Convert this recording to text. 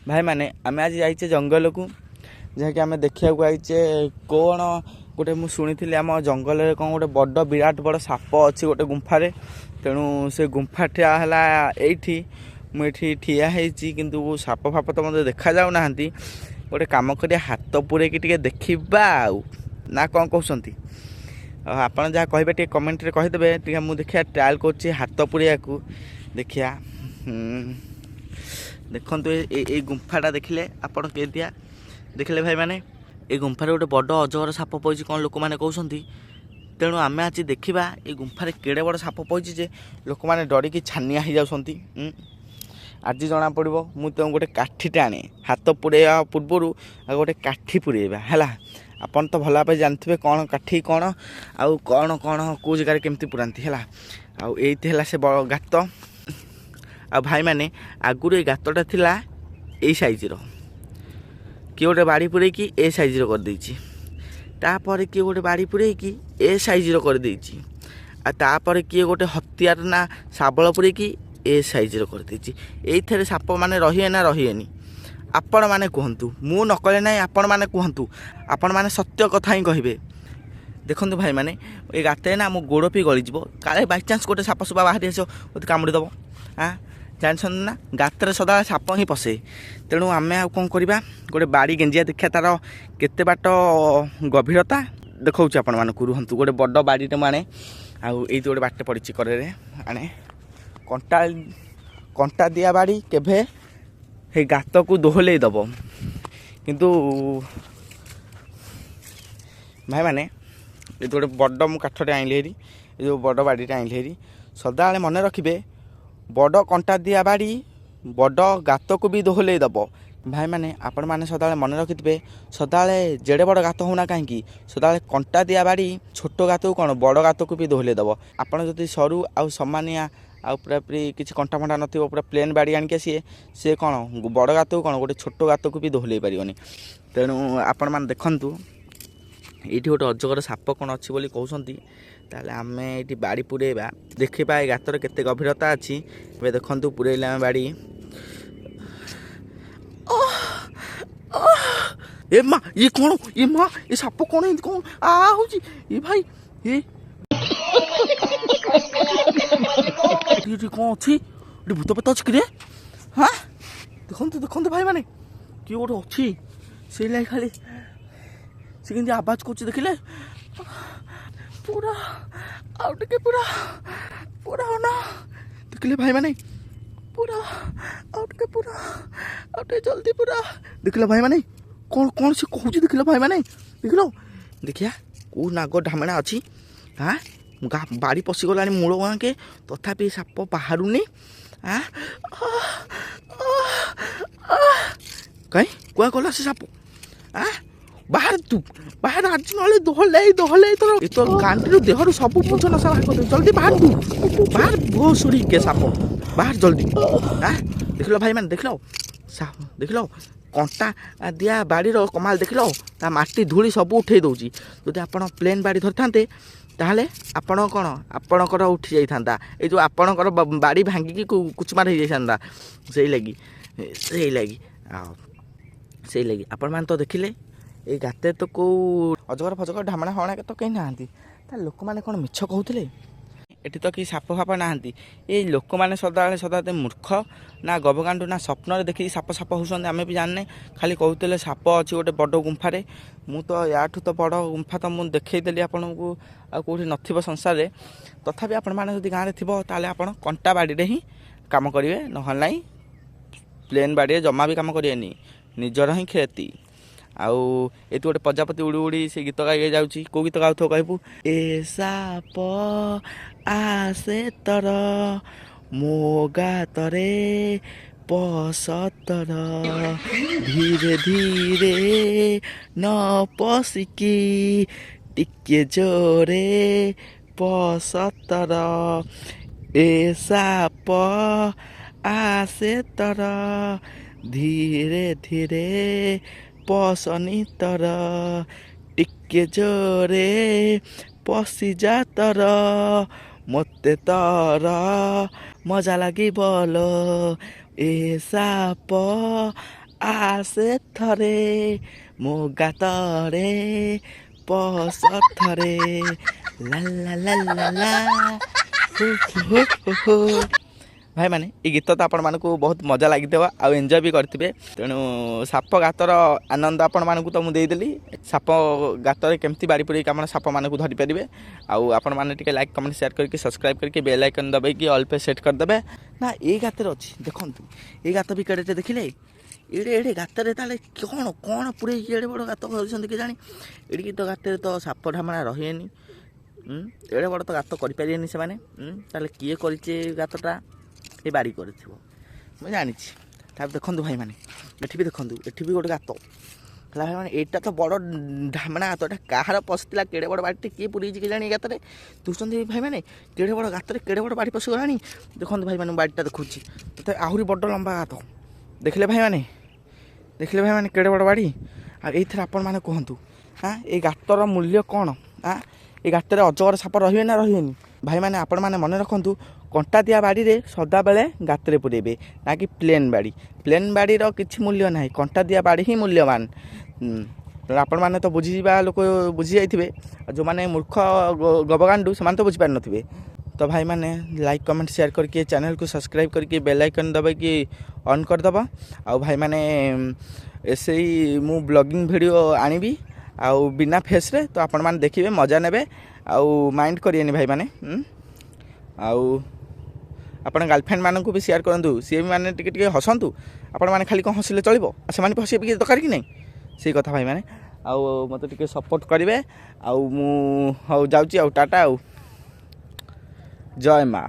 भाई मैंने आम आज जाइए जंगल को जहाँकि आम देखा आइचे कौन गोटे मुझे शुणी आम जंगल में कौन गोटे बड़ विराट बड़ साप अच्छी गोटे गुंफारे तेणु से गुंफा ठिया है ये मुझे ठिया किंतु साप फाप तो मत देखा जाऊना गोटे कम कर हाथ पूरे टे देखा ना कौन कहते आप जहाँ कहे कमेंट रे कहीदेवे टे मुझे देखिए ट्रायल कर हाथ पूरा को देखिया देखु ये गुंफाटा देखिले आपण के दिया देखिले भाई मैंने ये गुंफार गोटे बड़ अजगर साप पड़ी कौन लोक मैंने कहते तेणु आम आज देखा ये गुंफार केड़े बड़ साप पड़ी जे लोक मैंने डरिकी छानिया हो जाती आज जना पड़ो मुझे गोटे काठीटे आने हाथ पुरेवा पूर्वर गोटे काठी पुरेवा है आपन तो भल भाव जानते कौन काठी कौन आउ कौन कौन कौ जगार केमती पुराती है ये से गात आ भाई मैंने आगुरी ये गातटा थिला ए साइजर किए गोटे बाड़ी पुरे कि ए साइजर कर देछि तापर किए गोटे बाड़ी पुरे कि ए साइजर कर देछि आ तापर किए गोटे हथियार ना शाबल पुरे कि ए साइजर कर देछि एइथरे साप माने रहिए ना रहिएनी आपण माने कहंतु मु न कले ना आपण माने कहंतु आपण माने सत्य कथा ही कहिबे देखंतु भाई माने ए गाते ना मो गोड़ पी गली जीवो काले बाय चांस गोटे साप सुबा बाहरी आसो ओते कामुड़ी दबो हाँ जानसन ना गाତରେ सदा साप ही पशे तेणु आम आ कौन करवा गोटे बाड़ी गेंजिया देखा तार केते बाट गभीरता देखा आपण मानक रुहतु गोटे बड़ बाड़ीटे मुझे आउ ये गोटे बाटे पड़ी करे आने कंटा कंटा दिया बाड़ी केभे हे गात को दोहले दब किंतु भाई मैंने ये गोटे बड़ मु काठटे आइली हेरी ये जो बड़ बाड़ीटे आइली हेरी सदा मन रखिए बड़ कंटा दिया बाड़ी बड़ गात को भी दोहले दब भाई मैंने आपण मैंने सदा मन रखिथे सदा जेड़े बड़ गात होना कहीं सदा कंटा दिया बाड़ी छोट गात को कौन बड़ गात को भी दोहले दब आपड़ जदि सरू आउ सामानिया आउ पूरा पूरी किसी कंटा फंटा न पूरा प्लेन बाड़ी आणिक आसीए सी कौन बड़ गात को कौन गोटे छोट गात को भी दोहले पारनी तेणु आपण मैंने देखु ये गोटे अजगर साप कौन अच्छी बोली कहते ताले आम ये बाड़ी पुरेवा देखा ये गातर केते गभीरता अच्छी ए देखु पुरेले आम बाड़ी ए माँ ये कौन ये माँ ये साप कौन कौन हो ये भाई ये कौन अच्छी भूत पेत अच्छी कि हाँ देखते देखते भाई मैंने किए गोटे अच्छी से लगे खाली से कि आवाज कर देखिले पूरा आउटे पूरा पूरा होना देखिले भाई मैंने पूरा आउटे पूरा आउटे जल्दी पूरा देखिले भाई मैंने कौन कौन से कहूँ देखिल भाई मैंने देखिल देखिया कौ नाग ढामेणा अच्छी हाँ बाड़ी पशिगला मूल गाँ के तथापि साप बाहरुनी हाँ कहीं कुआ गला से साप हाँ बाहर तू बाहर आज ना दोहले दोहले तो गांधी देहर सब पोछ नशा बाहर कर जल्दी बाहर तू बाहर बहुत सुड़ी के साप बाहर जल्दी हाँ देख लो भाई मैंने देख लो देख लो कंटा दिया बाड़ी कमाल देख लो ता माटी धूली सब उठे दौची जदि आप प्लेन बाड़ी धरी था ताहले आपण कौन आपणकर उठी जाता ये जो आपणकर बाड़ी भांगिकी कुचमार हो जाता से लगी आपण मैंने तो देखिले ये गाते तो कौ अजगर फजगर ढामणा फमणा तो कहीं ना लोक मैंने कौन मिछ कहते एटी तो कि साप फाप ना ये लोक मैंने सदा मूर्ख ना गबगांडू ना स्वप्न देखिए साप साप होती आम भी जाने खाली कहते साप अच्छी गोटे बड़ गुंफारे मु तो या तो बड़ गुंफा तो मुझे देखईदेली आपन को कौटी न संसार तथापि आपण मैंने गाँव में थो ताले आप कंटा बाड़ी ही कम करेंगे ना प्लेन बाड़ी जमा भी कम करेंगे निजर ही क्षति आउ ये गोटे प्रजापति उड़ी उड़ी से गीत गाई जाऊँगी कौ गीत गाँव कहबू ए साप आसे तर मो गातरे पसतर धीरे धीरे न पशिकी टिके जोरे पसतर ए साप आसे तर धीरे धीरे पसनी तर टिके जोरे पशि जा तर मते तर मजा लगी बोल ए साप ଆସେ ଥରେ ମୋ ଗାତରେ ପଶ ଥରେ ଲା ଲା ଲା ଲା ଲା ହୁ ହୁ ହୁ ହୁ। ଭାଇମାନେ ଏ ଗୀତ ତ ଆପଣମାନଙ୍କୁ ବହୁତ ମଜା ଲାଗିଥିବ ଆଉ ଏନ୍ଜୟ ବି କରିଥିବେ। ତେଣୁ ସାପ ଗାତର ଆନନ୍ଦ ଆପଣମାନଙ୍କୁ ତ ମୁଁ ଦେଇଦେଲି। ସାପ ଗାତରେ କେମିତି ବାଡ଼ି ପୁରେଇକି ଆପଣ ସାପମାନଙ୍କୁ ଧରିପାରିବେ। ଆଉ ଆପଣମାନେ ଟିକେ ଲାଇକ୍ କମେଣ୍ଟ ସେୟାର କରିକି ସବସ୍କ୍ରାଇବ୍ କରିକି ବେଲ୍ ଆଇକନ୍ ଦବାଇକି ଅଲ୍ ପେ ସେଟ୍ କରିଦେବେ। ନା ଏଇ ଗାତରେ ଅଛି ଦେଖନ୍ତୁ, ଏଇ ଗାତ ବି କେଡ଼େଟେ ଦେଖିଲେ। ଏଡ଼େ ଗାତରେ ତାହେଲେ କ'ଣ ପୁରେଇକି ଏଡ଼େ ବଡ଼ ଗାତ କରିଛନ୍ତି କେଜାଣି। ଏଡ଼ିକି ତ ଗାତରେ ତ ସାପ ଢାମଣା ରହିବେନି। ଏଡ଼େ ବଡ଼ ତ ଗାତ କରିପାରିବେନି ସେମାନେ। ତାହେଲେ କିଏ କରିଛି ଗାତଟା? ଏ ବାଡ଼ି କରିଥିବ ମୁଁ ଜାଣିଛି। ତାପରେ ଦେଖନ୍ତୁ ଭାଇମାନେ, ଏଠି ବି ଦେଖନ୍ତୁ, ଏଠି ବି ଗୋଟେ ଗାତ ହେଲା ଭାଇମାନେ। ଏଇଟା ତ ବଡ଼ ଢାମଣା ଗାତ। ଏଟା କାହାର ପଶିଥିଲା? କେଡ଼େ ବଡ଼ ବାଡ଼ିଟେ କିଏ ପୁରେଇଛି କେଜାଣି ଏ ଗାତରେ? ଦେଖୁଛନ୍ତି ଭାଇମାନେ, କେଡ଼େ ବଡ଼ ଗାତରେ କେଡ଼େ ବଡ଼ ବାଡ଼ି ପଶିଗଲାଣି। ଦେଖନ୍ତୁ ଭାଇମାନେ, ମୁଁ ବାଡ଼ିଟା ଦେଖୁଛି ତଥାପି ଆହୁରି ବଡ଼ ଲମ୍ବା ଗାତ। ଦେଖିଲେ ଭାଇମାନେ କେଡ଼େ ବଡ଼ ବାଡ଼ି। ଆଉ ଏଇଥିରେ ଆପଣମାନେ କୁହନ୍ତୁ, ଏଇ ଗାତର ମୂଲ୍ୟ କ'ଣ? ଏଇ ଗାତରେ ଅଜଗର ସାପ ରହିବେ ନା ରହିବେନି? ଭାଇମାନେ ଆପଣମାନେ ମନେ ରଖନ୍ତୁ, କଣ୍ଟା ଦିଆ ବାଡ଼ିରେ ସଦାବେଳେ ଗାତରେ ପୁରେଇବେ, ନା କି ପ୍ଲେନ୍ ବାଡ଼ି। ପ୍ଲେନ୍ ବାଡ଼ିର କିଛି ମୂଲ୍ୟ ନାହିଁ, କଣ୍ଟା ଦିଆ ବାଡ଼ି ହିଁ ମୂଲ୍ୟବାନ। ଆପଣମାନେ ତ ବୁଝିଯିବା ଲୋକ ବୁଝି ଯାଇଥିବେ, ଆଉ ଯେଉଁମାନେ ମୂର୍ଖ ଗବଗାଣ୍ଡୁ ସେମାନେ ତ ବୁଝିପାରିନଥିବେ। ତ ଭାଇମାନେ ଲାଇକ୍ କମେଣ୍ଟ ସେୟାର କରିକି ଚ୍ୟାନେଲକୁ ସବସ୍କ୍ରାଇବ୍ କରିକି ବେଲ୍ ଆଇକନ୍ ଦବାଇକି ଅନ୍ କରିଦେବ। ଆଉ ଭାଇମାନେ ସେଇ ମୁଁ ବ୍ଲଗିଂ ଭିଡ଼ିଓ ଆଣିବି ଆଉ ବିନା ଫେସ୍ରେ, ତ ଆପଣମାନେ ଦେଖିବେ, ମଜା ନେବେ ଆଉ ମାଇଣ୍ଡ କରିବେନି ଭାଇମାନେ। ଆଉ ଆପଣ ଗାର୍ଲଫ୍ରେଣ୍ଡ ମାନଙ୍କୁ ବି ସେୟାର କରନ୍ତୁ, ସିଏ ବି ମାନେ ଟିକେ ଟିକେ ହସନ୍ତୁ। ଆପଣମାନେ ଖାଲି କ'ଣ ହସିଲେ ଚଳିବ? ଆଉ ସେମାନେ ବି ହସିବେ ଦରକାର କି ନାହିଁ? ସେଇ କଥା ଭାଇମାନେ। ଆଉ ମୋତେ ଟିକେ ସପୋର୍ଟ କରିବେ। ଆଉ ମୁଁ ହଉ ଯାଉଛି ଆଉ, ଟାଟା ଆଉ, ଜୟ ମା।